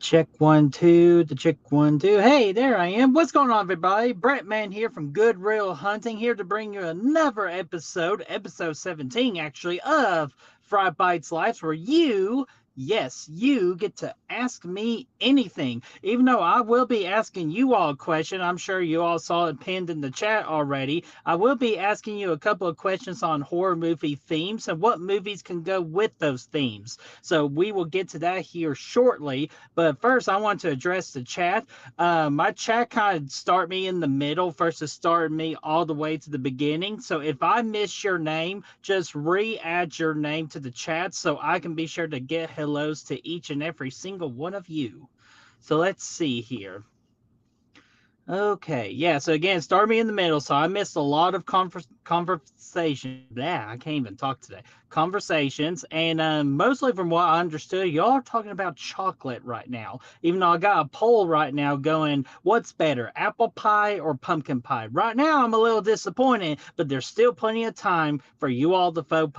check 1 2, the check 1 2. Hey, there I am. What's going on, everybody? BrettMan here from Good Real Hunting, here to bring you another episode 17 actually, of Fright Bites Lives, where you, yes, you get to ask me anything. Even though I will be asking you all a question, I'm sure you all saw it pinned in the chat already. I will be asking you a couple of questions on horror movie themes and what movies can go with those themes. So we will get to that here shortly. But first, I want to address the chat. My chat kind of start me in the middle versus starting me all the way to the beginning. So if I miss your name, just re-add your name to the chat so I can be sure to get hellos to each and every single one of you. So let's see here. Okay, yeah, so again, start me in the middle. So I missed a lot of conversation. Yeah, I can't even talk today. Conversations, and mostly from what I understood, y'all are talking about chocolate right now. Even though I got a poll right now going, what's better, apple pie or pumpkin pie? Right now, I'm a little disappointed, but there's still plenty of time for you all to vote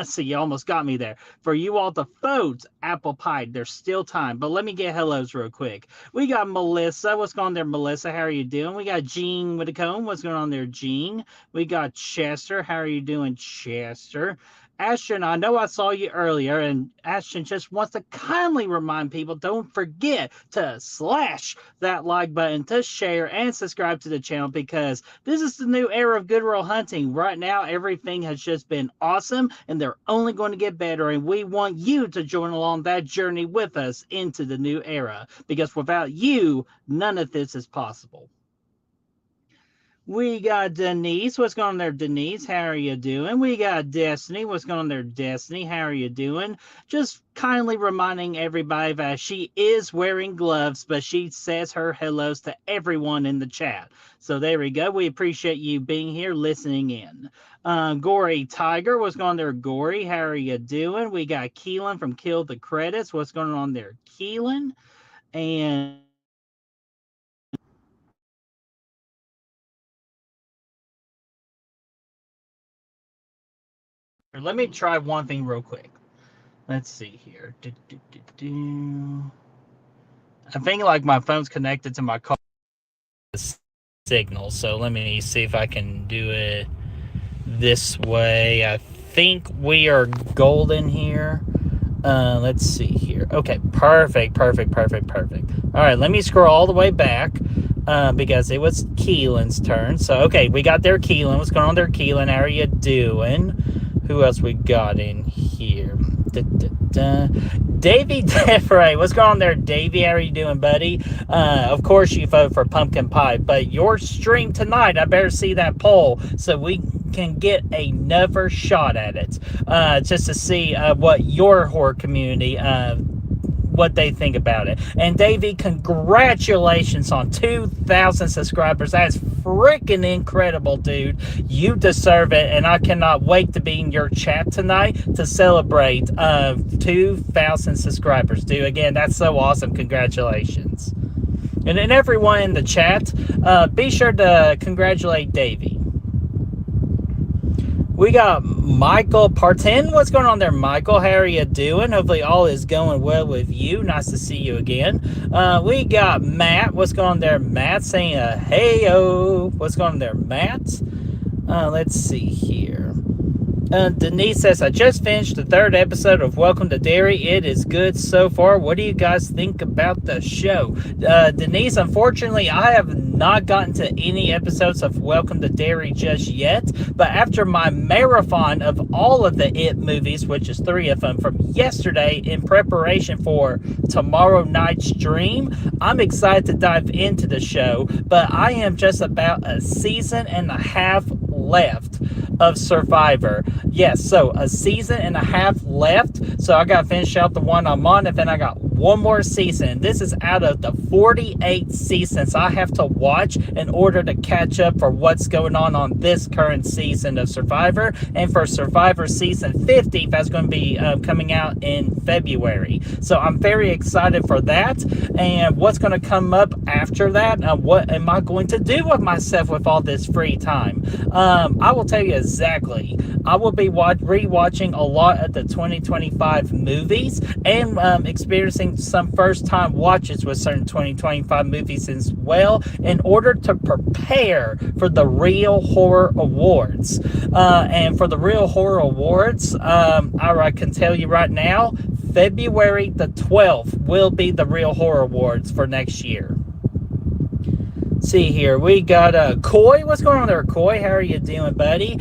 see, you almost got me there. For you all to vote apple pie, there's still time. But let me get hellos real quick. We got Melissa. What's going on there, Melissa? How are you doing? We got Jean with a comb. What's going on there, Jean? We got Chester. How are you doing, Chester? Ashton, I know I saw you earlier, and Ashton just wants to kindly remind people, don't forget to slash that like button, to share and subscribe to the channel, because this is the new era of Good Real Hunting. Right now, everything has just been awesome, and they're only going to get better, and we want you to join along that journey with us into the new era, because without you, none of this is possible. We got Denise. What's going on there, Denise? How are you doing? We got Destiny. What's going on there, Destiny? How are you doing? Just kindly reminding everybody that she is wearing gloves, but she says her hellos to everyone in the chat. So there we go. We appreciate you being here, listening in. Gory Tiger. What's going on there, Gory? How are you doing? We got Keelan from Kill the Credits. What's going on there, Keelan? And let me try one thing real quick. Let's see here. I think like my phone's connected to my car signal, so let me see if I can do it this way. I think we are golden here. Let's see here. Okay, perfect. All right, let me scroll all the way back because it was Keelan's turn. So, okay, we got there, Keelan. What's going on there, Keelan? How are you doing? Who else we got in here? Davey Defray. What's going on there, Davey? How are you doing, buddy? Of course you vote for pumpkin pie, but your stream tonight, I better see that poll so we can get another shot at it, just to see what your horror community what they think about it. And Davey, congratulations on 2,000 subscribers. That's freaking incredible, dude. You deserve it, and I cannot wait to be in your chat tonight to celebrate 2,000 subscribers, dude. Again, that's so awesome. Congratulations. And then everyone in the chat, be sure to congratulate Davey. We got Michael Partin. What's going on there, Michael? How are you doing? Hopefully all is going well with you. Nice to see you again. We got Matt. What's going on there, Matt? Saying hey-o. What's going on there, Matt? Let's see here. Denise says, I just finished the 3rd episode of Welcome to Dairy. It is good so far. What do you guys think about the show? Denise, unfortunately, I have not gotten to any episodes of Welcome to Dairy just yet, but after my marathon of all of the It movies, which is 3 of them, from yesterday in preparation for tomorrow night's stream, I'm excited to dive into the show, but I am just about a season and a half left of Survivor. Yes, so a season and a half left, so I gotta finish out the one I'm on, and then I got one more season. This is out of the 48 seasons I have to watch in order to catch up for what's going on this current season of Survivor. And for Survivor season 50, that's going to be coming out in February. So I'm very excited for that. And what's going to come up after that? What am I going to do with myself with all this free time? I will tell you exactly. I will be rewatching a lot of the 2025 movies and experiencing some first time watches with certain 2025 movies as well in order to prepare for the Real Horror Awards. And for the Real Horror Awards, I can tell you right now, February the 12th will be the Real Horror Awards for next year. See here, we got Coy. What's going on there, Coy? How are you doing, buddy?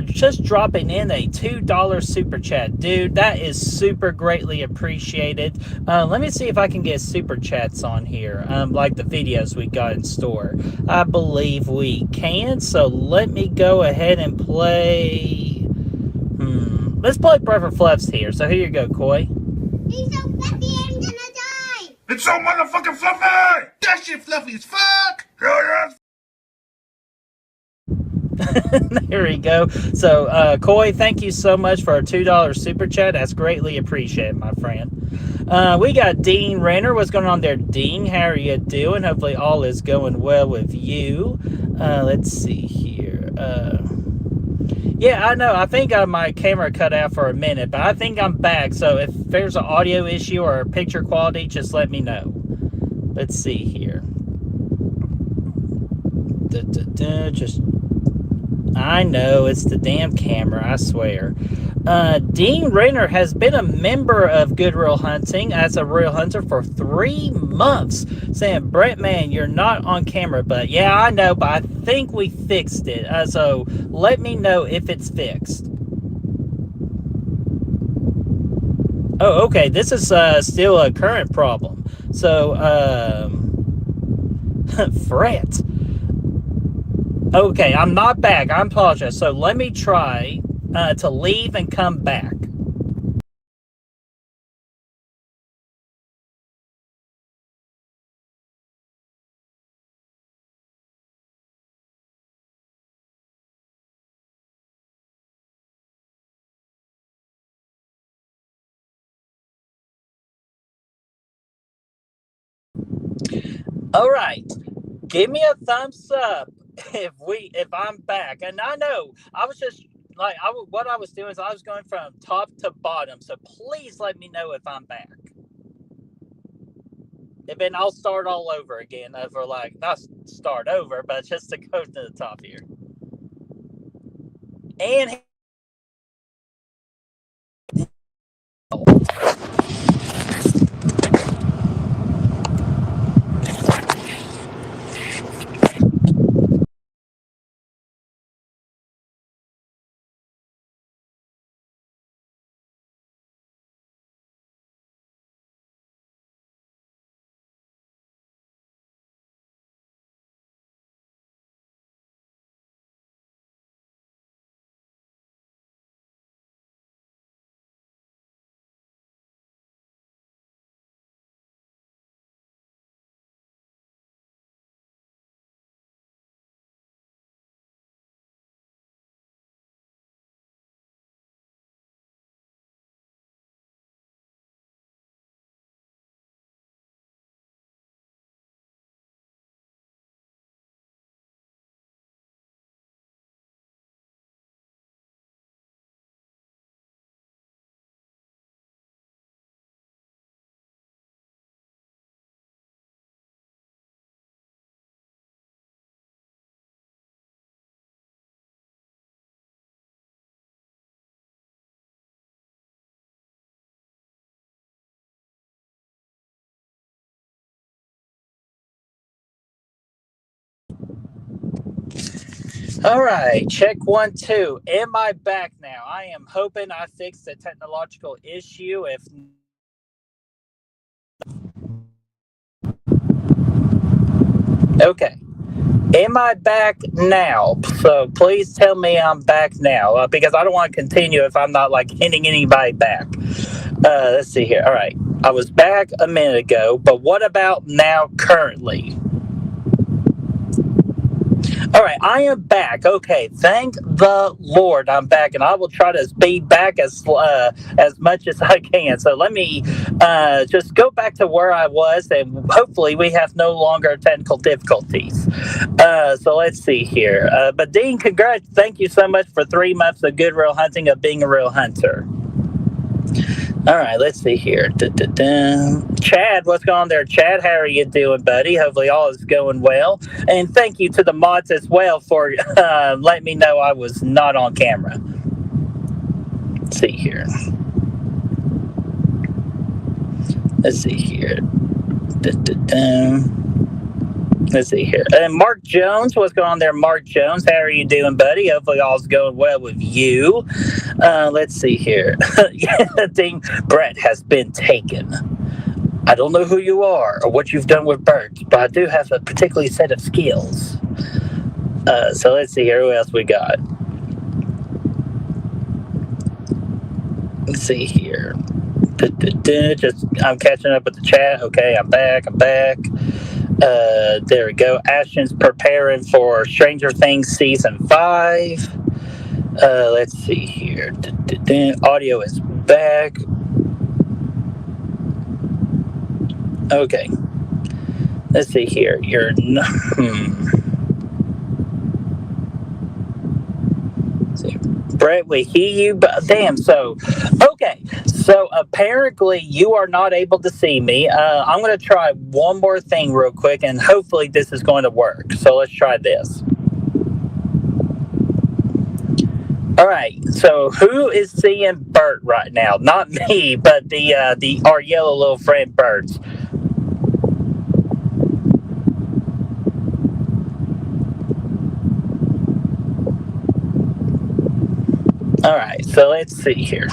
Just dropping in a $2 super chat, dude. That is super greatly appreciated. Let me see if I can get super chats on here, like the videos we got in store. I believe we can. So let me go ahead and play. Let's play Brother Fluffs here. So here you go, Coy. He's so fluffy, I'm gonna die. It's so motherfucking fluffy! That shit fluffy as fuck! Hell yes! There we go. So, Coy, thank you so much for a $2 super chat. That's greatly appreciated, my friend. We got Dean Renner. What's going on there, Dean? How are you doing? Hopefully all is going well with you. Let's see here. Yeah, I know. I think my camera cut out for a minute, but I think I'm back. So if there's an audio issue or picture quality, just let me know. Let's see here. I know, it's the damn camera, I swear. Dean Renner has been a member of Good Real Hunting as a real hunter for 3 months, saying, BrettMan, you're not on camera, but yeah, I know, but I think we fixed it. So let me know if it's fixed. Oh, okay, this is still a current problem. So, Fright. Okay, I'm not back. I apologize. So let me try to leave and come back. All right. Give me a thumbs up if I'm back. And I know I was just like what I was doing is I was going from top to bottom. So please let me know if I'm back. And then I'll start all over again over not start over, but just to go to the top here. And all right, check 1, 2. Am I back now? I am hoping I fixed the technological issue. If okay. Am I back now? So please tell me I'm back now because I don't want to continue if I'm not hitting anybody back. Let's see here. All right. I was back a minute ago, but what about now currently? All right, I am back. Okay, thank the Lord, I'm back, and I will try to be back as much as I can. So let me just go back to where I was, and hopefully we have no longer technical difficulties. So let's see here. But Dean, congrats! Thank you so much for 3 months of good real hunting, of being a real hunter. All right, let's see here. Chad, what's going on there? Chad, how are you doing, buddy? Hopefully all is going well. And thank you to the mods as well for letting me know I was not on camera. Let's see here. Let's see here. Let's see here. And Mark Jones, what's going on there, Mark Jones? How are you doing, buddy? Hopefully all's going well with you. Let's see here. Yeah, thing, Brett has been taken. I don't know who you are or what you've done with birds, but I do have a particular set of skills. So let's see here. Who else we got? Let's see here. Just I'm catching up with the chat. Okay, I'm back. There we go. Ashton's preparing for Stranger Things season 5. Let's see here. Audio is back. Okay. Let's see here. Brett, we hear you, but damn. So, okay. So apparently you are not able to see me. I'm going to try one more thing real quick, and hopefully this is going to work. So let's try this. All right. So who is seeing Bert right now? Not me, but our yellow little friend Birds. All right. So let's see here.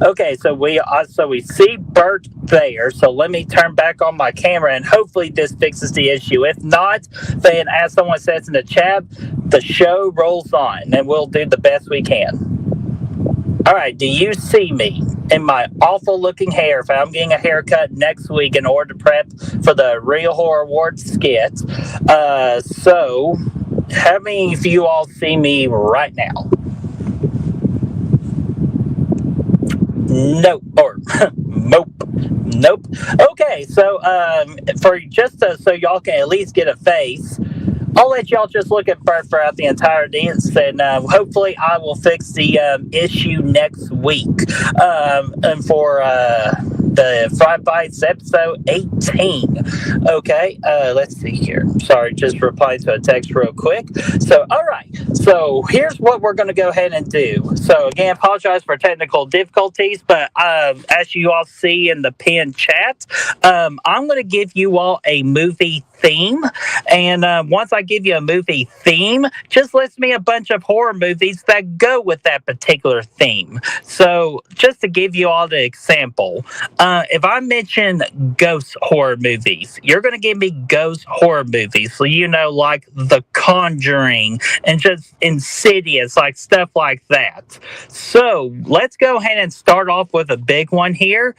Okay, so we see Bert there. So let me turn back on my camera, and hopefully this fixes the issue. If not, then as someone says in the chat, the show rolls on, and we'll do the best we can. All right, do you see me in my awful-looking hair? If I'm getting a haircut next week in order to prep for the Real Horror Awards skit. So how many of you all see me right now? Nope. Or nope. Okay, so for just so y'all can at least get a face, I'll let y'all just look at Bert throughout the entire dance, and hopefully I will fix the issue next week. And for the Fright episode 18. Okay, let's see here. Sorry, just replying to a text real quick. So, all right. So here's what we're going to go ahead and do. So again, apologize for technical difficulties, but as you all see in the pinned chat, I'm going to give you all a movie theme, and once I give you a movie theme, just list me a bunch of horror movies that go with that particular theme. So just to give you all the example, if I mention ghost horror movies, you're going to give me ghost horror movies, so like The Conjuring and just Insidious, like stuff like that. So let's go ahead and start off with a big one here.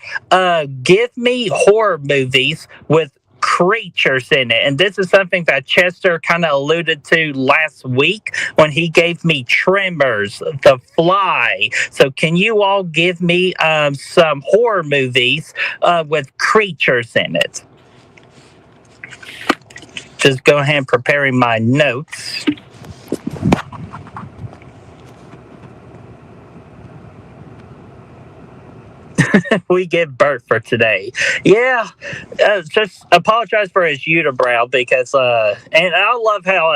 Give me horror movies with creatures in it, and this is something that Chester kind of alluded to last week when he gave me Tremors, The Fly. So can you all give me some horror movies with creatures in it? Just go ahead and preparing my notes. We get Bert for today. Yeah, just apologize for his unibrow because, and I love how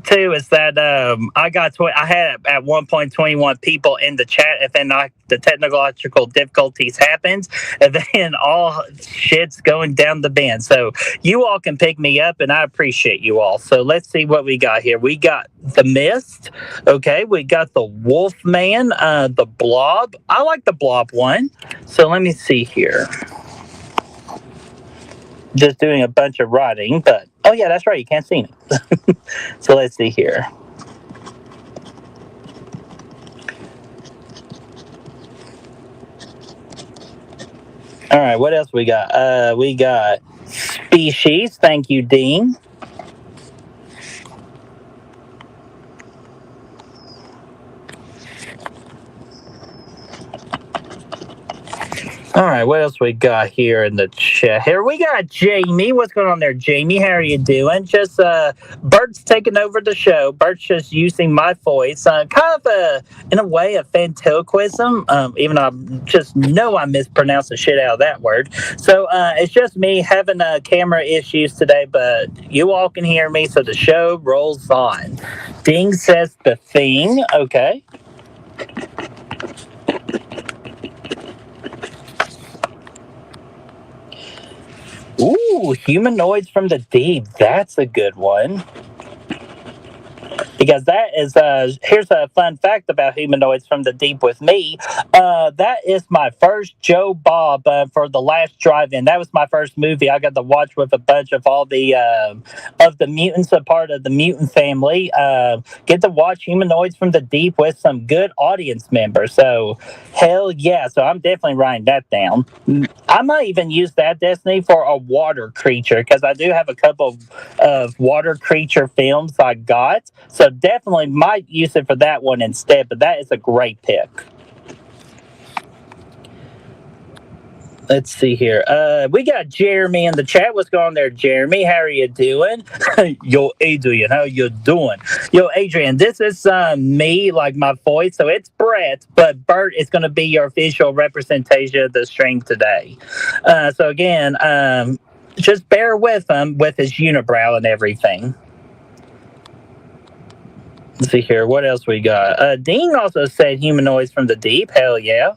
too is that I had at one point 21 people in the chat, and then the technological difficulties happened, and then all shit's going down the bin. So you all can pick me up, and I appreciate you all. So let's see what we got here. We got The Mist. Okay, we got The Wolfman, The Blob. I like the Blob one. So let me see here. Just doing a bunch of writing, but oh yeah, that's right, you can't see me. So let's see here. All right, what else we got? We got Species. Thank you, Dean. All right, what else we got here in the chat? Here we got Jamie. What's going on there, Jamie? How are you doing? Just Bert's taking over the show. Bert's just using my voice, kind of in a way a ventriloquism. Even though I just know I mispronounced the shit out of that word. So it's just me having camera issues today, but you all can hear me, so the show rolls on. Ding says the thing. Okay. Ooh, humanoids from the deep. That's a good one. Because that is here's a fun fact about humanoids from the deep with me. That is my first Joe Bob for the last drive-in. That was my first movie I got to watch with a bunch of all the of the mutants, a part of the mutant family. Get to watch humanoids from the deep with some good audience members. So hell yeah! So I'm definitely writing that down. I might even use that Destiny for a water creature because I do have a couple of water creature films I got. So definitely might use it for that one instead, but that is a great pick. Let's see here. We got Jeremy in the chat. What's going on there, Jeremy? How are you doing? Yo, Adrian, how you doing? Yo, Adrian, this is me, like my voice. So it's Brett, but Bert is going to be your visual representation of the stream today. So again, just bear with him with his unibrow and everything. Let's see here. What else we got? Dean also said humanoids from the deep. Hell yeah.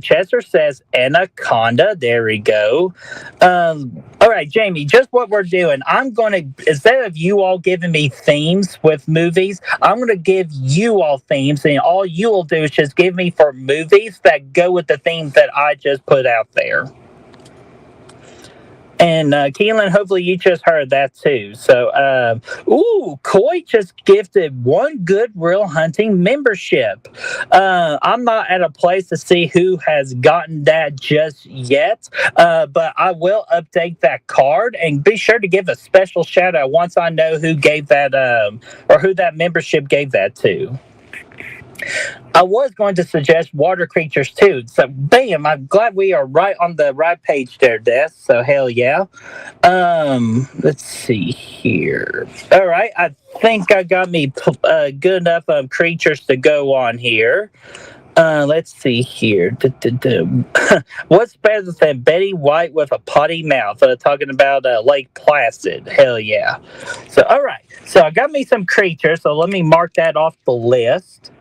Chester says anaconda. There we go. All right, Jamie, just what we're doing. I'm going to, instead of you all giving me themes with movies, I'm going to give you all themes, and all you will do is just give me for movies that go with the themes that I just put out there. And Keelan, hopefully you just heard that too. So, Coy just gifted one Good Real Hunting membership. I'm not at a place to see who has gotten that just yet, but I will update that card and be sure to give a special shout out once I know who gave that or who that membership gave that to. I was going to suggest water creatures too. So, bam! I'm glad we are right on the right page there, Des. So, hell yeah. Let's see here. All right, I think I got me good enough creatures to go on here. Let's see here. What's better than Betty White with a potty mouth? Talking about Lake Placid. Hell yeah. So, all right. So, I got me some creatures. So, let me mark that off the list.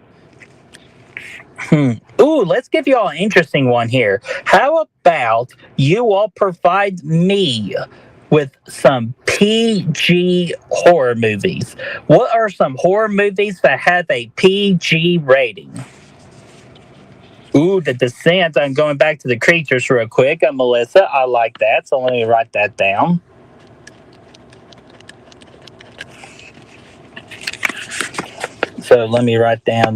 Ooh, let's give you all an interesting one here. How about you all provide me with some PG horror movies? What are some horror movies that have a PG rating? Ooh, The Descent. I'm going back to the creatures real quick. Melissa, I like that. So let me write that down. So let me write down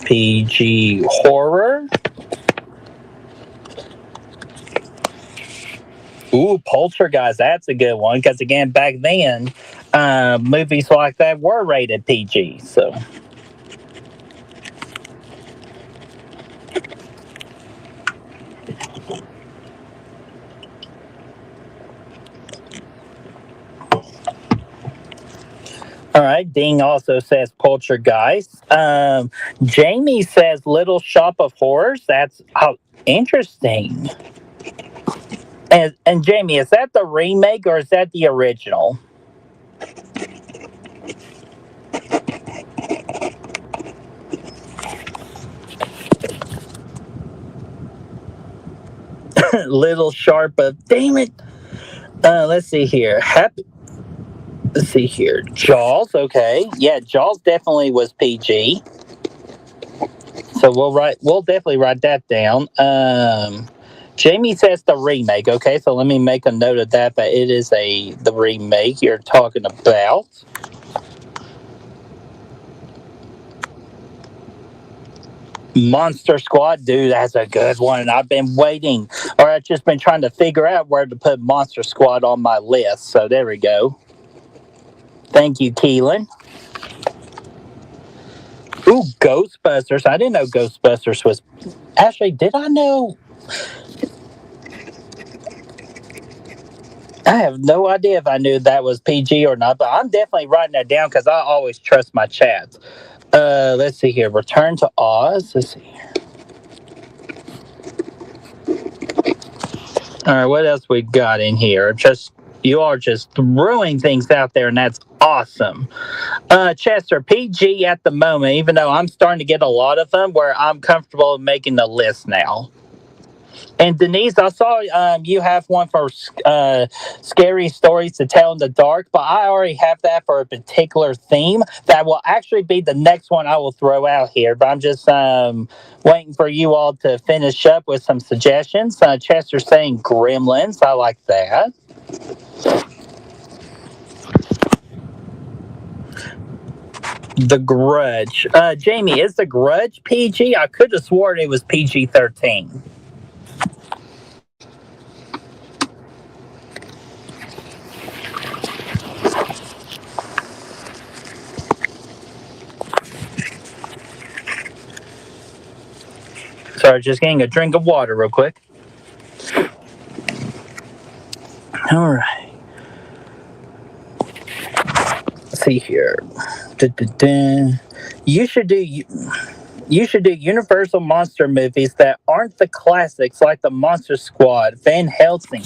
PG horror. Ooh, Poltergeist. That's a good one because again, back then, movies like that were rated PG. So. All right. Ding also says Poltergeist. Jamie says Little Shop of Horrors. That's interesting. And Jamie, is that the remake or is that the original? Little Sharp of damn it. Let's see here. Let's see here. Jaws. Okay. Yeah, Jaws definitely was PG. So we'll definitely write that down. Jamie says the remake. Okay, so let me make a note of that. But it is the remake you're talking about. Monster Squad, dude, that's a good one. I've been waiting, or I've just been trying to figure out where to put Monster Squad on my list. So there we go. Thank you, Keelan. Ooh, Ghostbusters. I didn't know Ghostbusters was. Actually, did I know? I have no idea if I knew that was PG or not, but I'm definitely writing that down because I always trust my chats. Let's see here. Return to Oz. Let's see. All right, what else we got in here? Just you are just throwing things out there, and that's awesome. Chester, PG at the moment, even though I'm starting to get a lot of them where I'm comfortable making the list now. And Denise, I saw you have one for scary stories to tell in the dark, but I already have that for a particular theme that will actually be the next one I will throw out here. But I'm just waiting for you all to finish up with some suggestions. Chester saying Gremlins. I like that. The Grudge. Jamie, is The Grudge PG? I could have sworn it was PG 13. Sorry, just getting a drink of water real quick. All right. Let's see here. Da-da-da. You should do you should do Universal monster movies that aren't the classics like the Monster Squad, Van Helsing.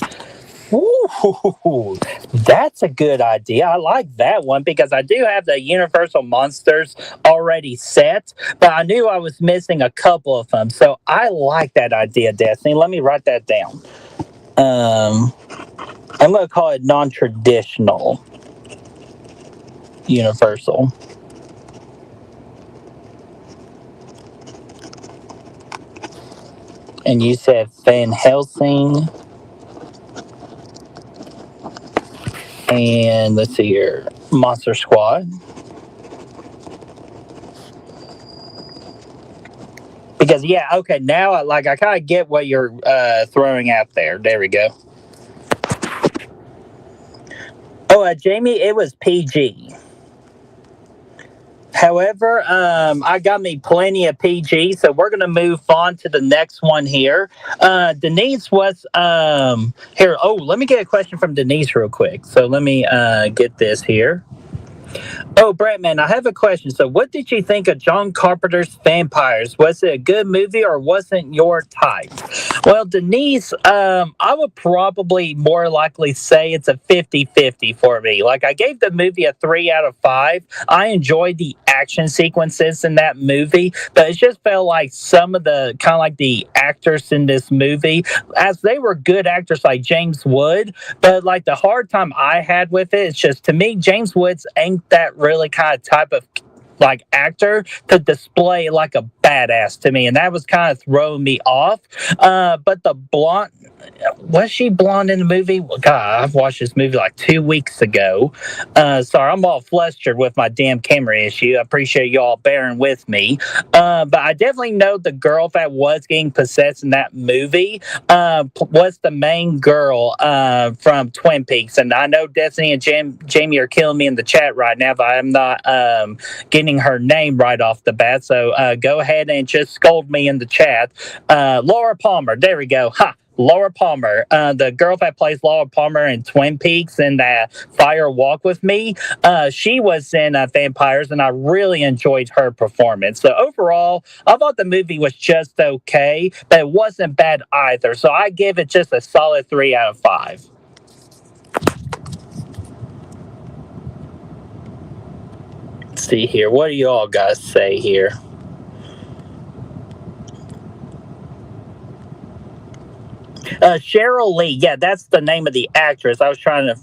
Ooh, that's a good idea. I like that one because I do have the Universal monsters already set, but I knew I was missing a couple of them. So I like that idea, Destiny. Let me write that down. Um, I'm going to call it non-traditional Universal. And you said Van Helsing. And let's see here. Monster Squad. Because yeah, okay, now I kind of get what you're throwing out there. There we go. Oh, Jamie, it was PG. However, I got me plenty of PG, so we're gonna move on to the next one here. Denise was here. Oh, let me get a question from Denise real quick. So let me get this here. Oh, BrettMan, I have a question. So, what did you think of John Carpenter's Vampires? Was it a good movie or wasn't your type? Well, Denise, I would probably more likely say it's a 50-50 for me. Like, I gave the movie a 3 out of 5. I enjoyed the action sequences in that movie, but it just felt like some of the kind of like the actors in this movie, as they were good actors like James Wood, but like the hard time I had with it, it's just to me, James Woods ain't that really kind of type of like actor to display like a badass to me, and that was kind of throwing me off. But the blonde, was she blonde in the movie? Well, God, I've watched this movie like 2 weeks ago. Sorry, I'm all flustered with my damn camera issue. I appreciate y'all bearing with me. But I definitely know the girl that was getting possessed in that movie was the main girl from Twin Peaks. And I know Destiny and Jamie are killing me in the chat right now, but I'm not getting her name right off the bat. So go ahead and just scold me in the chat. Laura Palmer. There we go. Ha! Laura Palmer, the girl that plays Laura Palmer in Twin Peaks and that Fire Walk with Me, she was in Vampires, and I really enjoyed her performance. So overall, I thought the movie was just okay, but it wasn't bad either. So I give it just a solid 3 out of 5. Let's see here. What do you all guys say here? Cheryl Lee, yeah, that's the name of the actress. I was trying to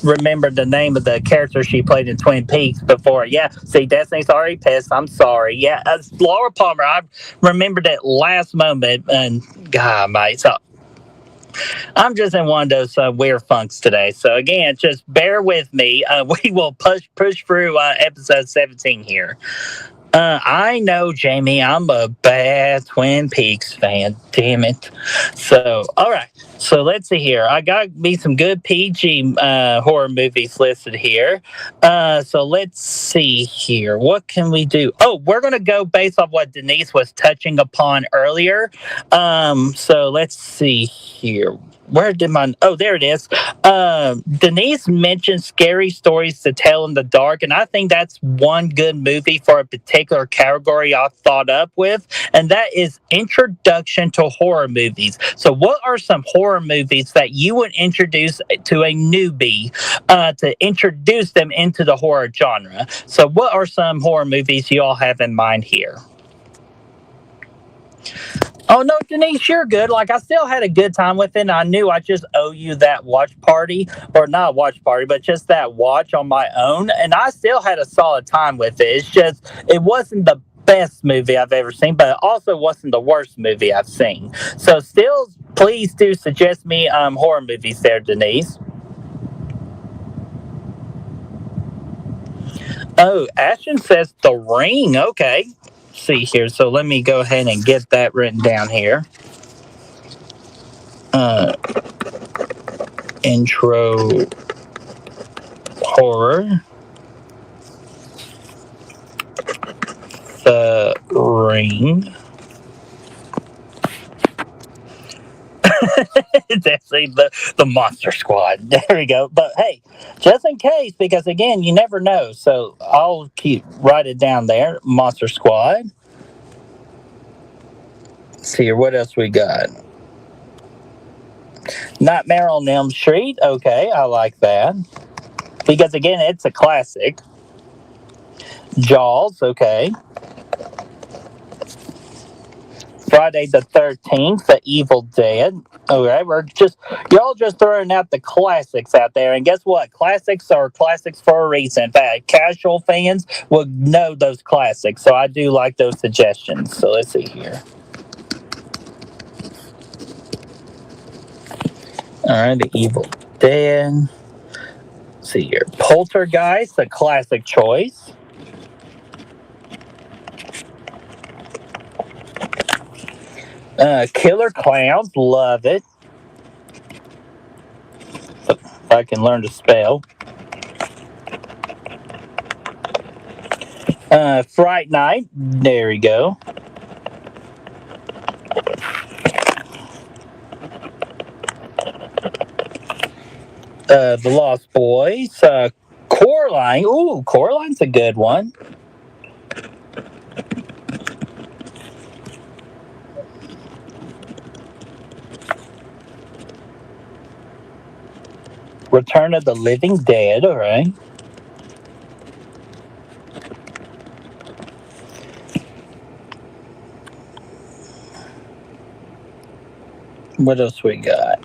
remember the name of the character she played in Twin Peaks before. Yeah, see, Destiny's already pissed. I'm sorry. Yeah, Laura Palmer. I remembered it last moment, and God, mate. So I'm just in one of those weird funks today. So again, just bear with me. We will push through episode 17 here. I know, Jamie. I'm a bad Twin Peaks fan. Damn it. So, all right. So let's see here. I got me some good PG horror movies listed here. So let's see here. What can we do? Oh, we're gonna go based off what Denise was touching upon earlier. So let's see here. Where did my? Oh, there it is. Denise mentioned scary stories to tell in the dark, and I think that's one good movie for a particular category I thought up with, and that is introduction to horror movies. So, what are some horror movies that you would introduce to a newbie to introduce them into the horror genre? So, what are some horror movies you all have in mind here? Oh no, Denise, you're good. Like I still had a good time with it. And I knew I just owe you that watch party, or not watch party, but just that watch on my own. And I still had a solid time with it. It's just it wasn't the best movie I've ever seen, but it also wasn't the worst movie I've seen. So still, please do suggest me horror movies there, Denise. Oh, Ashton says The Ring. Okay. See here. So let me go ahead and get that written down here. Uh, Intro horror. The Ring. It's actually the Monster Squad. There we go. But hey, just in case, because again, you never know. So I'll write it down there. Monster Squad. Let's see here. What else we got? Nightmare on Elm Street. Okay, I like that. Because again, it's a classic. Jaws. Okay. Friday the 13th, The Evil Dead. Okay, y'all just throwing out the classics out there. And guess what? Classics are classics for a reason. In fact, casual fans will know those classics. So I do like those suggestions. So let's see here. All right, The Evil Dead. Let's see here. Poltergeist, a classic choice. Killer Clowns, love it. If I can learn to spell. Fright Night, there we go. The Lost Boys. Coraline, ooh, Coraline's a good one. Return of the Living Dead, all right. What else we got?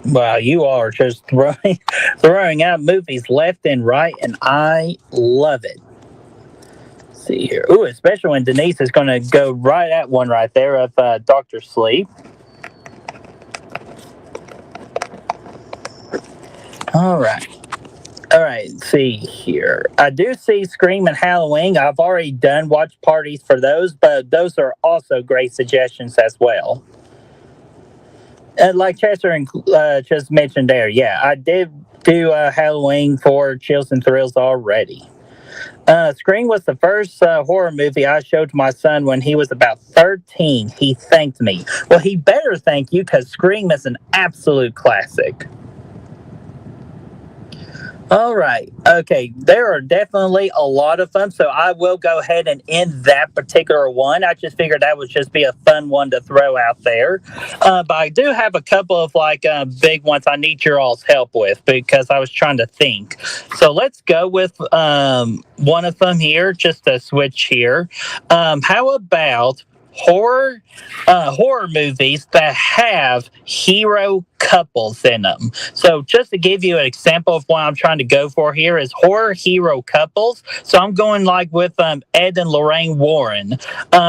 Wow, you are just throwing out movies left and right, and I love it. Let's see here. Ooh, especially when Denise is going to go right at one right there of Dr. Sleep. All right. All right, see here. I do see Scream and Halloween. I've already done watch parties for those, but those are also great suggestions as well. And like Chester just mentioned there, yeah, I did do Halloween for Chills and Thrills already. Scream was the first horror movie I showed to my son when he was about 13. He thanked me. Well, he better thank you because Scream is an absolute classic. All right. Okay. There are definitely a lot of them. So I will go ahead and end that particular one. I just figured that would just be a fun one to throw out there. But I do have a couple of big ones I need your all's help with because I was trying to think. So let's go with one of them here, just to switch here. How about horror movies that have hero couples in them? So just to give you an example of what I'm trying to go for here is horror hero couples. So I'm going with Ed and Lorraine Warren.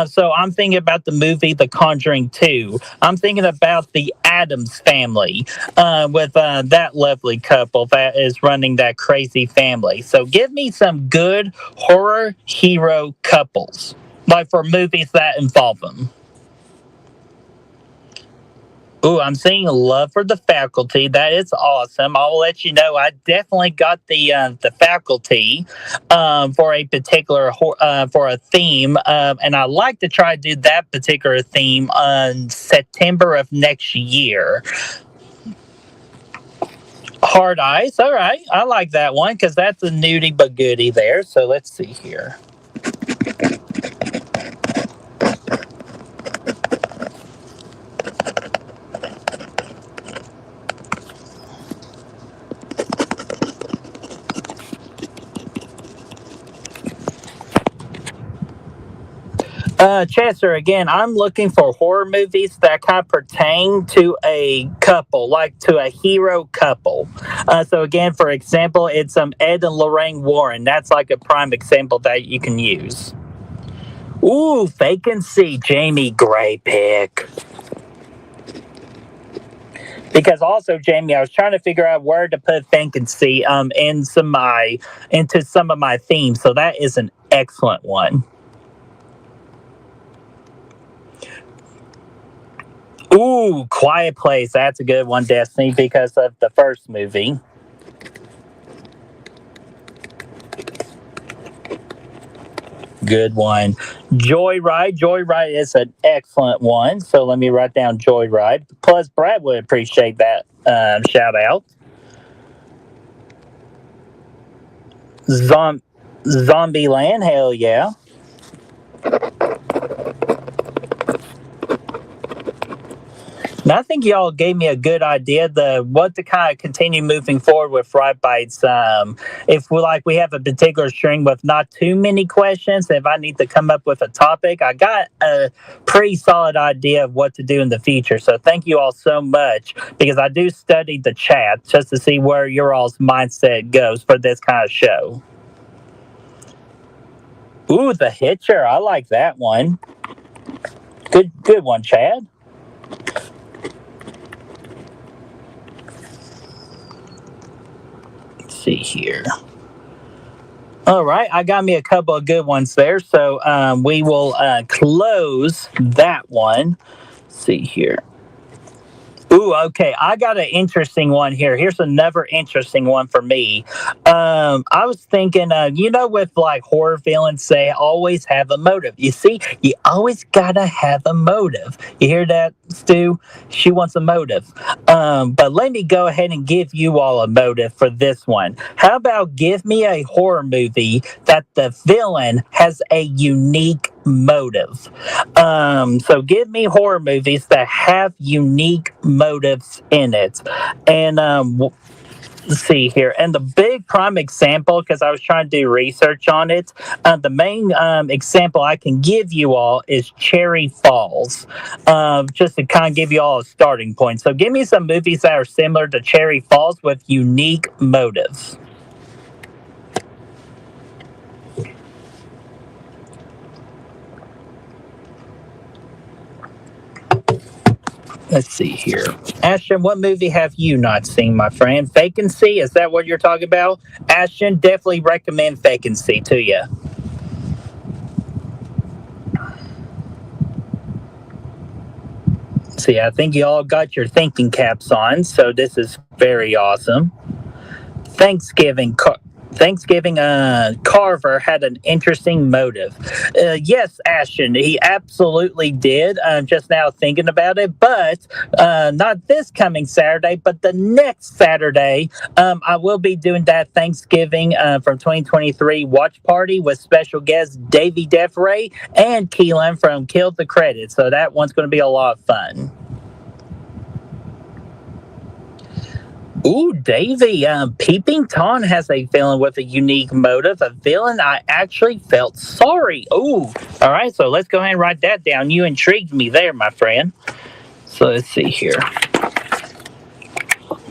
So I'm thinking about the movie The Conjuring 2. I'm thinking about the Addams Family with that lovely couple that is running that crazy family. So give me some good horror hero couples. Like for movies that involve them. Ooh, I'm seeing Love for the Faculty. That is awesome. I'll let you know. I definitely got the Faculty for a particular for a theme, and I like to try to do that particular theme on September of next year. Hard Ice. All right, I like that one because that's a nudie but goodie there. So let's see here. Chester, again, I'm looking for horror movies that kind of pertain to a couple, like to a hero couple. So, again, for example, it's Ed and Lorraine Warren. That's like a prime example that you can use. Ooh, Vacancy, Jamie Gray pick. Because also, Jamie, I was trying to figure out where to put Vacancy into some of my themes. So that is an excellent one. Ooh, Quiet Place. That's a good one, Destiny, because of the first movie. Good one. Joyride. Joyride is an excellent one. So let me write down Joyride. Plus, Brad would appreciate that shout out. Zombieland. Hell yeah. Now, I think y'all gave me a good idea what to kind of continue moving forward with Fright Bites. If we have a particular string with not too many questions, if I need to come up with a topic, I got a pretty solid idea of what to do in the future. So thank you all so much because I do study the chat just to see where your all's mindset goes for this kind of show. Ooh, The Hitcher. I like that one. Good one, Chad. See here. All right, I got me a couple of good ones there, so we will close that one. Let's see here. Ooh, okay. I got an interesting one here. Here's another interesting one for me. I was thinking, with like horror villains, they always have a motive. You see, you always gotta have a motive. You hear that, Stu? She wants a motive. But let me go ahead and give you all a motive for this one. How about give me a horror movie that the villain has a unique motive? So give me horror movies that have unique motives in it. And let's see here. And the big prime example, because I was trying to do research on it, the main example I can give you all is Cherry Falls, just to kind of give you all a starting point. So give me some movies that are similar to Cherry Falls with unique motives. Let's see here. Ashton, what movie have you not seen, my friend? Vacancy? Is that what you're talking about? Ashton, definitely recommend Vacancy to you. See, I think you all got your thinking caps on, so this is very awesome. Thanksgiving. Carver had an interesting motive. Yes, Ashton, he absolutely did. I'm just now thinking about it, but not this coming Saturday, but the next Saturday, I will be doing that Thanksgiving from 2023 watch party with special guests Davey DeFray and Keelan from Kill the Credits. So that one's going to be a lot of fun. Ooh, Davey, Peeping Tom has a villain with a unique motive. A villain I actually felt sorry. Ooh, all right, so let's go ahead and write that down. You intrigued me there, my friend. So let's see here.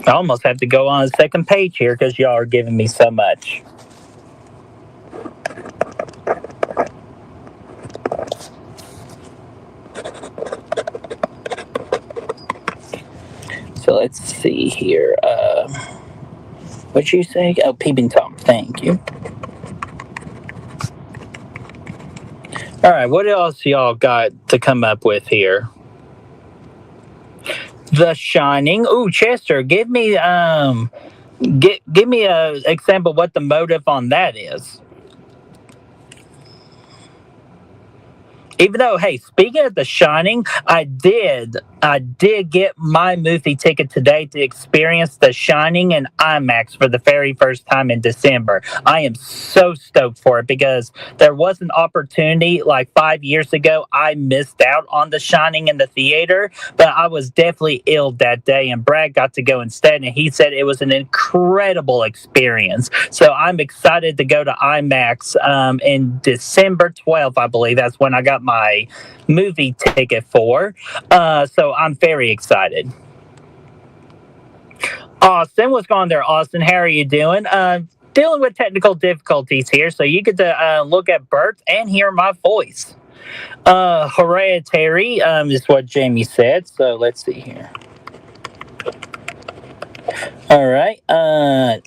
I almost have to go on the second page here because y'all are giving me so much. So let's see here. What'd you say? Oh, Peeping Tom. Thank you. All right, what else y'all got to come up with here? The Shining. Ooh, Chester, give me give me a example what the motive on that is. Even though, hey, speaking of The Shining, I did get my movie ticket today to experience The Shining in IMAX for the very first time in December. I am so stoked for it because there was an opportunity like 5 years ago. I missed out on The Shining in the theater, but I was definitely ill that day, and Brad got to go instead, and he said it was an incredible experience. So I'm excited to go to IMAX in December 12th, I believe. That's when I got my movie ticket for. So I'm very excited. Austin, what's going on there, Austin? How are you doing? Dealing with technical difficulties here, so you get to look at Bert and hear my voice. Hereditary is what Jamie said, so let's see here. All right.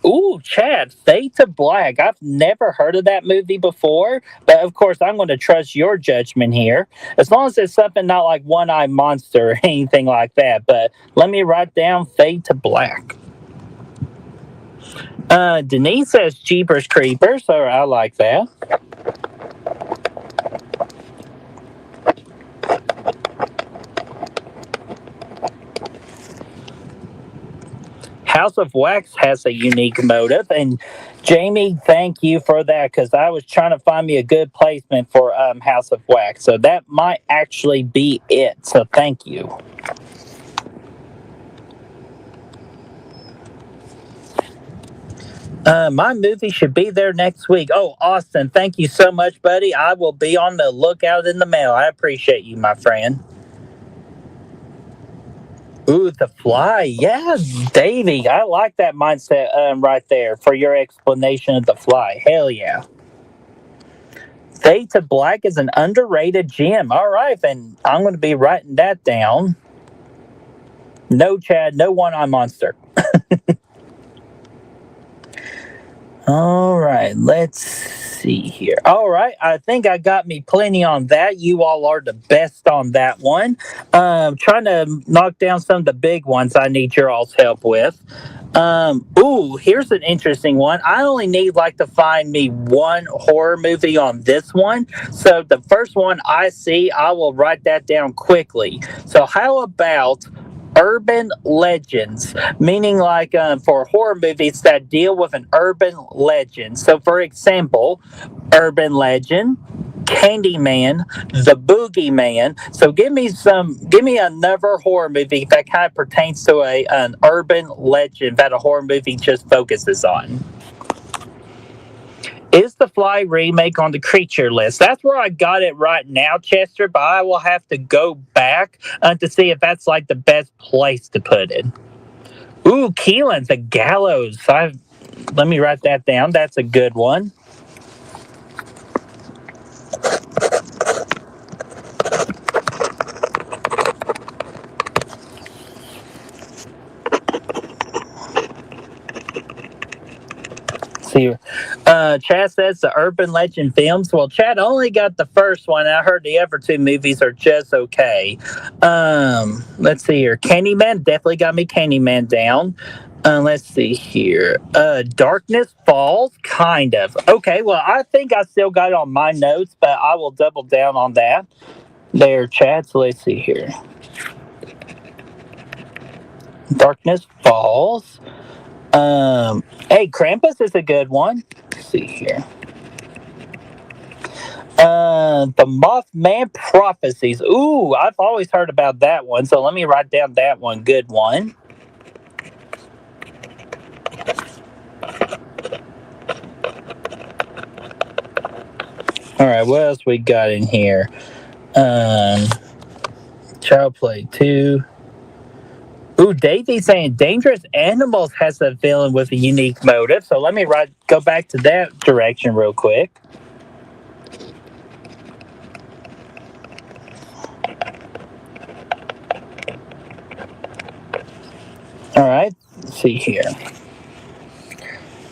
Ooh, Chad, Fade to Black. I've never heard of that movie before, but of course, I'm going to trust your judgment here. As long as it's something not like One Eye Monster or anything like that. But let me write down Fade to Black. Denise says Jeepers Creepers, so I like that. House of Wax has a unique motive, and Jamie, thank you for that because I was trying to find me a good placement for House of Wax, so that might actually be it. So thank you. My movie should be there next week. Oh, Austin, thank you so much, buddy. I will be on the lookout in the mail. I appreciate you, my friend. Ooh, The Fly. Yeah, Davey. I like that mindset right there for your explanation of The Fly. Hell yeah. Fade to Black is an underrated gem. All right, then I'm going to be writing that down. No, Chad, no One Eye Monster. All right, let's see here. All right, I think I got me plenty on that. You all are the best on that one. Trying to knock down some of the big ones I need your all's help with. Ooh, here's an interesting one. I only need like to find me one horror movie on this one. So the first one I see, I will write that down quickly. So how about urban legends, meaning like for horror movies that deal with an urban legend. So, for example, urban legend, Candyman, The Boogeyman. So, give me another horror movie that kind of pertains to an urban legend that a horror movie just focuses on. Is The Fly remake on the creature list? That's where I got it right now, Chester, but I will have to go back to see if that's like the best place to put it. Ooh, Keelan, The Gallows. Let me write that down. That's a good one. See, Chad says the urban legend films. Well, Chad only got the first one. I heard the other two movies are just okay. Let's see here. Candyman definitely got me Candyman down. Let's see here. Darkness Falls, kind of. Okay, well, I think I still got it on my notes, but I will double down on that. There, Chad. So let's see here. Darkness Falls. Hey, Krampus is a good one. Let's see here. The Mothman Prophecies. Ooh, I've always heard about that one, so let me write down that one. Good one. All right, what else we got in here? Child Play 2. Ooh, Davey saying Dangerous Animals has a villain with a unique motive. So let me go back to that direction real quick. All right, let's see here.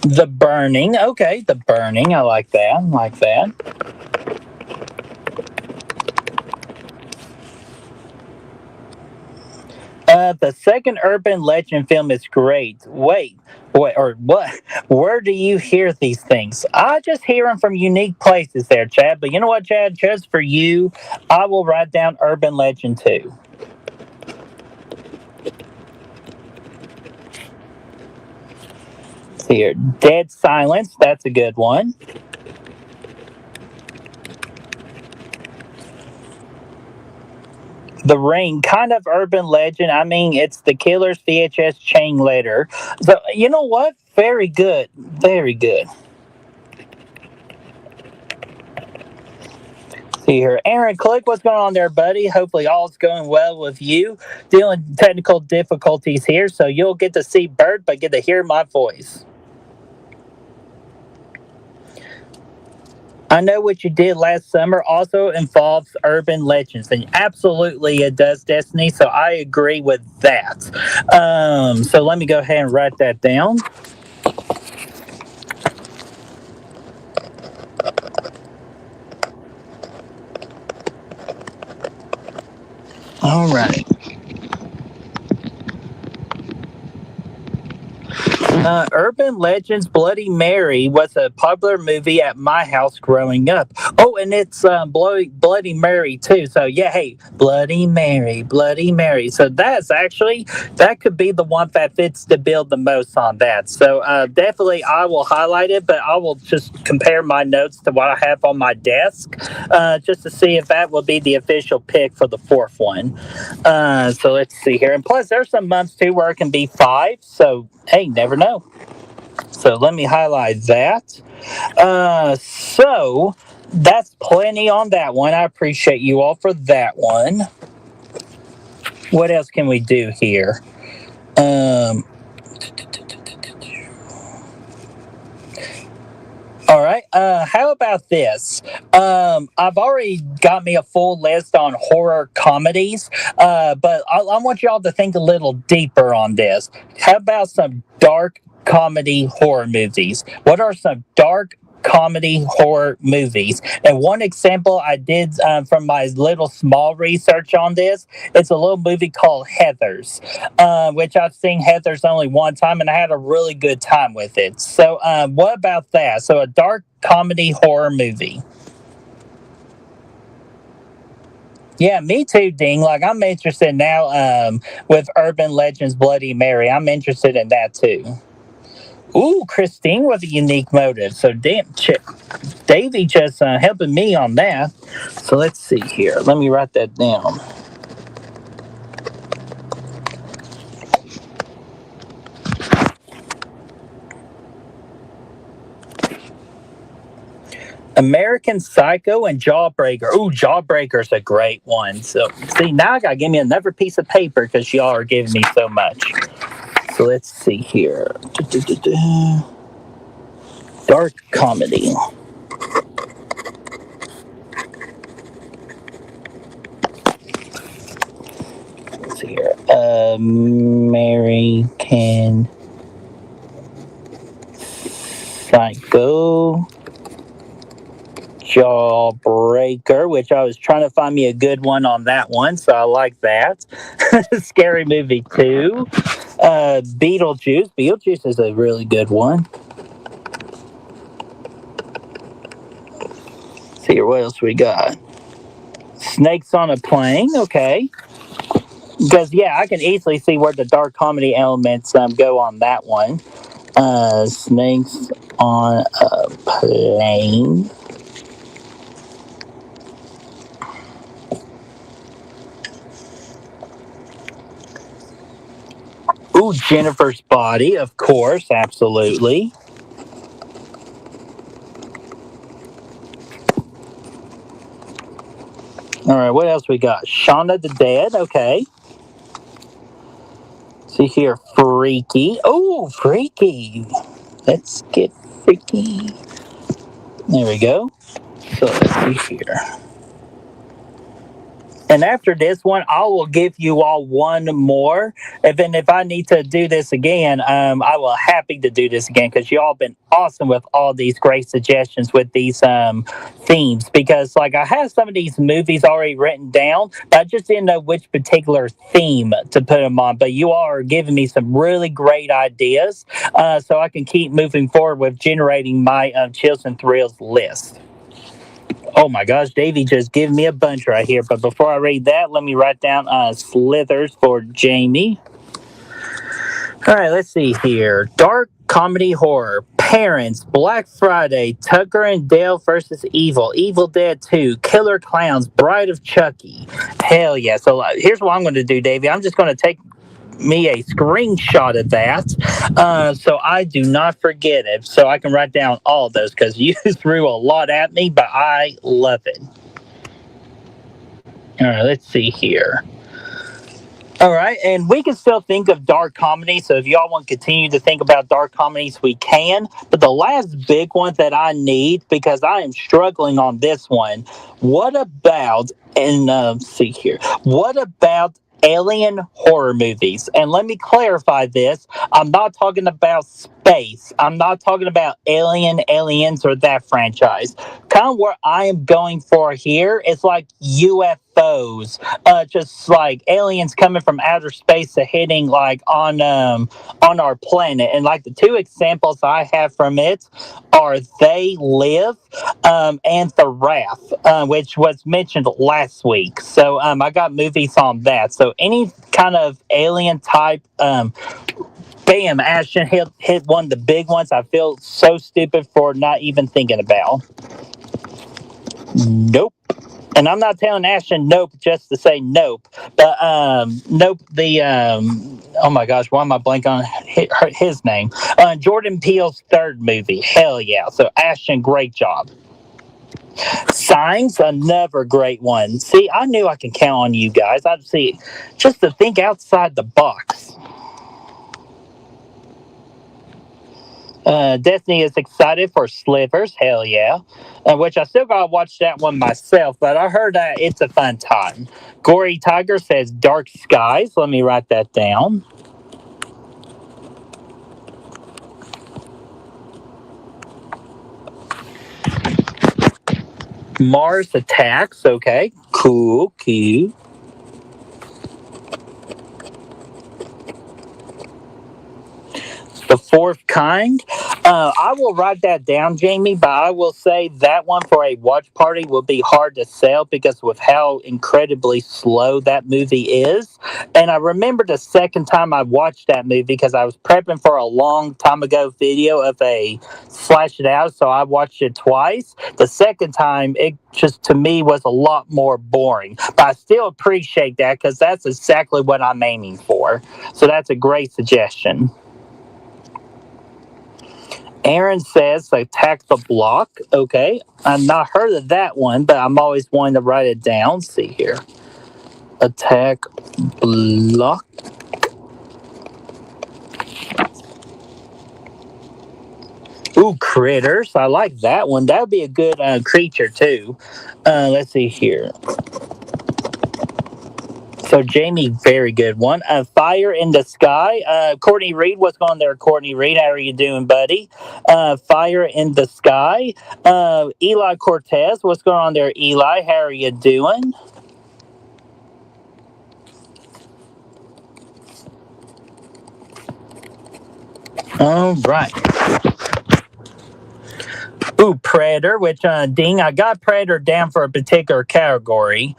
The Burning. Okay, The Burning. I like that. The second urban legend film is great. Wait, or what? Where do you hear these things? I just hear them from unique places there, Chad. But you know what, Chad? Just for you, I will write down urban legend too. See here, dead silence. That's a good one. The Ring, kind of urban legend. I mean, it's the killer's VHS chain letter. So you know what? Very good. Very good. See here, Aaron, click what's going on there, buddy. Hopefully, all's going well with you. Dealing technical difficulties here, so you'll get to see Bert, but get to hear my voice. I know what you did last summer also involves urban legends, and absolutely it does, Destiny. So I agree with that. So let me go ahead and write that down. All right. Urban Legends Bloody Mary was a popular movie at my house growing up. Oh, and it's Bloody Mary too. So, yeah, hey, Bloody Mary, Bloody Mary. So, that could be the one that fits the bill the most on that. So, definitely I will highlight it, but I will just compare my notes to what I have on my desk just to see if that will be the official pick for the fourth one. So, let's see here. And plus, there's some months too where it can be five. So, hey, never know. So let me highlight that. So that's plenty on that one. I appreciate you all for that one. What else can we do here? All right. How about this? I've already got me a full list on horror comedies, but I want y'all to think a little deeper on this. How about some dark comedy horror movies? What are some dark comedy horror movies? And one example I did from my little small research on this, it's a little movie called Heathers, which I've seen Heathers only one time and I had a really good time with it. So what about that? So a dark comedy horror movie. Yeah, me too, Ding. Like I'm interested now with Urban Legends Bloody Mary. I'm interested in that too. Ooh, Christine with a unique motive. So damn, Davey just helping me on that. So let's see here. Let me write that down. American Psycho and Jawbreaker. Ooh, Jawbreaker's a great one. So see, now I gotta give me another piece of paper because y'all are giving me so much. So let's see here. Dark comedy. Let's see here. American Psycho. Jawbreaker, which I was trying to find me a good one on that one, so I like that. Scary movie too. Beetlejuice. Beetlejuice is a really good one. Let's see here, what else we got? Snakes on a Plane. Okay. Because yeah, I can easily see where the dark comedy elements go on that one. Snakes on a Plane. Ooh, Jennifer's Body, of course, absolutely. All right, what else we got? Shaun of the Dead, okay. See here, Freaky. Oh, Freaky. Let's get freaky. There we go. So let's see here. And after this one, I will give you all one more. And then if I need to do this again, I will happy to do this again because y'all been awesome with all these great suggestions with these themes. Because like I have some of these movies already written down, but I just didn't know which particular theme to put them on. But you all are giving me some really great ideas, so I can keep moving forward with generating my chills and thrills list. Oh my gosh, Davey just gave me a bunch right here. But before I read that, let me write down Slithers for Jamie. All right, let's see here. Dark comedy horror. Parents, Black Friday, Tucker and Dale versus Evil, Evil Dead 2, Killer Clowns, Bride of Chucky. Hell yeah. So here's what I'm going to do, Davey. I'm just going to take me a screenshot of that so I do not forget it. So I can write down all of those because you threw a lot at me, but I love it. All right, let's see here. All right, and we can still think of dark comedies. So if y'all want to continue to think about dark comedies, we can. But the last big one that I need, because I am struggling on this one, what about, and see here, what about alien horror movies? And let me clarify this. I'm not talking about space. I'm not talking about aliens, or that franchise. Kind of where I am going for here is like UFOs, just like aliens coming from outer space to hitting like on our planet. And like the two examples I have from it are They Live and The Wrath, which was mentioned last week. So I got movies on that. So any kind of alien type. Bam! Ashton hit one of the big ones. I feel so stupid for not even thinking about. Nope. And I'm not telling Ashton nope just to say nope, but nope. The oh my gosh, why am I blanking on his name? Jordan Peele's third movie. Hell yeah! So Ashton, great job. Signs, another great one. See, I knew I can count on you guys. I'd see just to think outside the box. Destiny is excited for Slivers. Hell yeah. Which I still gotta watch that one myself, but I heard that it's a fun time. Gory Tiger says Dark Skies. Let me write that down. Mars Attacks. Okay. Cool. The Fourth Kind. I will write that down, Jamie, but I will say that one for a watch party will be hard to sell because with how incredibly slow that movie is. And I remember the second time I watched that movie because I was prepping for a long time ago video of a Slash It Out, so I watched it twice. The second time, it just to me was a lot more boring. But I still appreciate that because that's exactly what I'm aiming for. So that's a great suggestion. Aaron says Attack the Block. Okay. I've not heard of that one, but I'm always wanting to write it down. Let's see here. Attack Block. Ooh, Critters. I like that one. That would be a good creature, too. Let's see here. So Jamie, very good one. Fire in the Sky. Courtney Reed, what's going on there, Courtney Reed? How are you doing, buddy? Fire in the Sky. Eli Cortez, what's going on there, Eli? How are you doing? All right. Ooh, Predator, which, Ding, I got Predator down for a particular category.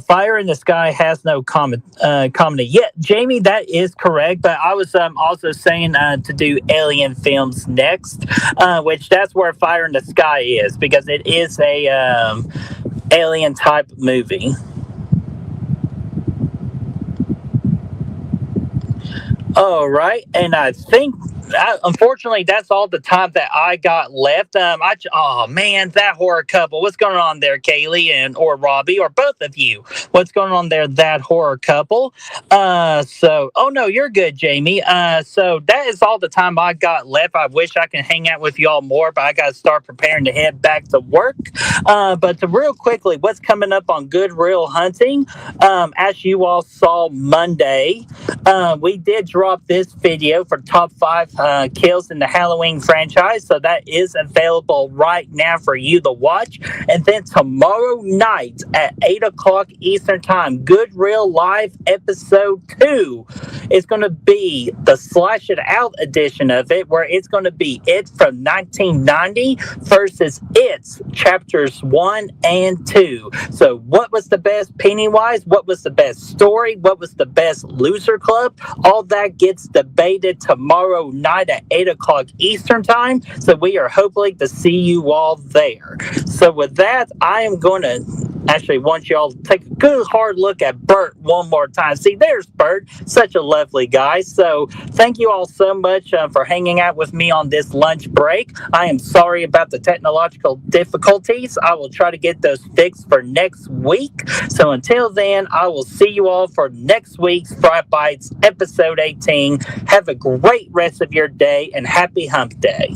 Fire in the Sky has no comedy. Yeah, Jamie, that is correct. But I was also saying to do alien films next, which that's where Fire in the Sky is because it is a alien type movie. All right, and I think Unfortunately, that's all the time that I got left. Oh man, that horror couple. What's going on there, Kaylee or Robbie or both of you? What's going on there, that horror couple? Oh no, you're good, Jamie. So that is all the time I got left. I wish I could hang out with y'all more, but I got to start preparing to head back to work. But to real quickly, what's coming up on Good Real Hunting? As you all saw Monday, we did drop this video for top 5 kills in the Halloween franchise, so that is available right now for you to watch. And then tomorrow night at 8 o'clock Eastern Time, Good Real Live Episode 2 is going to be the Slash It Out edition of it, where it's going to be It from 1990 versus It's Chapters 1 and 2. So what was the best Pennywise? What was the best story? What was the best Loser Club? All that gets debated tomorrow night at 8 o'clock Eastern Time. So we are hopefully to see you all there. So with that, I am going to actually want y'all to take a good hard look at Bert one more time. See, there's Bert, such a lovely guy. So thank you all so much for hanging out with me on this lunch break. I am sorry about the technological difficulties. I will try to get those fixed for next week. So until then, I will see you all for next week's Fright Bites episode 18. Have a great rest of your day and happy hump day.